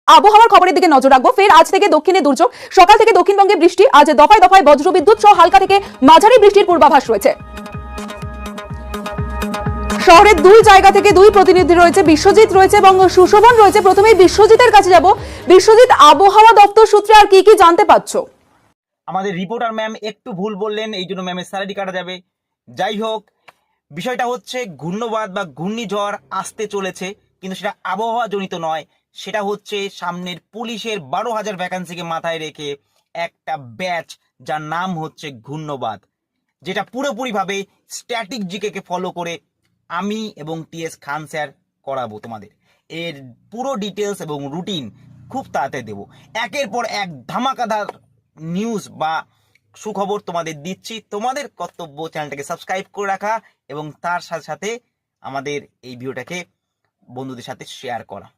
আবহাওয়ার খবরের দিকে নজর রাখবো। ফের আজ থেকে দক্ষিণে দুর্যোগ, সকাল থেকে দক্ষিণবঙ্গে বৃষ্টি, আজ দফায় দফায় বজ্রবিদ্যুৎ সহ হালকা থেকে মাঝারি বৃষ্টির পূর্বাভাস রয়েছে। শহরের দুই জায়গা থেকে দুই প্রতিনিধি রয়েছে, বিশ্বজিৎ রয়েছে এবং সুশোভন রয়েছে। প্রথমেই বিশ্বজিতের কাছে যাব। বিশ্বজিৎ, আবহাওয়া দপ্তর সূত্রে আর কি কি জানতে পারছো? আমাদের রিপোর্টার ম্যাম একটু ভুল বললেন, এই জন্য ম্যামের স্যালারি কাটা যাবে। যাই হোক, বিষয়টা হচ্ছে ঘূর্ণবাদ বা ঘূর্ণিঝড় আসতে চলেছে, কিন্তু সেটা আবহাওয়া জনিত নয়। সেটা হচ্ছে সামনের পুলিশের 12,000 ভ্যাকান্সিকে মাথায় রেখে একটা ব্যাচ, যার নাম হচ্ছে ঘূর্ণবাদ, যেটা পুরোপুরিভাবে স্ট্যাটিক জিকে ফলো করে আমি এবং টিএস খান স্যার করাবো তোমাদের। এর পুরো ডিটেলস এবং রুটিন খুব তাড়াতাড়ি দেবো। একের পর এক ধামাকাদার নিউজ বা সুখবর তোমাদের দিচ্ছি। তোমাদের কর্তব্য চ্যানেলটাকে সাবস্ক্রাইব করে রাখা এবং তার সাথে সাথে আমাদের এই ভিডিওটাকে বন্ধুদের সাথে শেয়ার করা।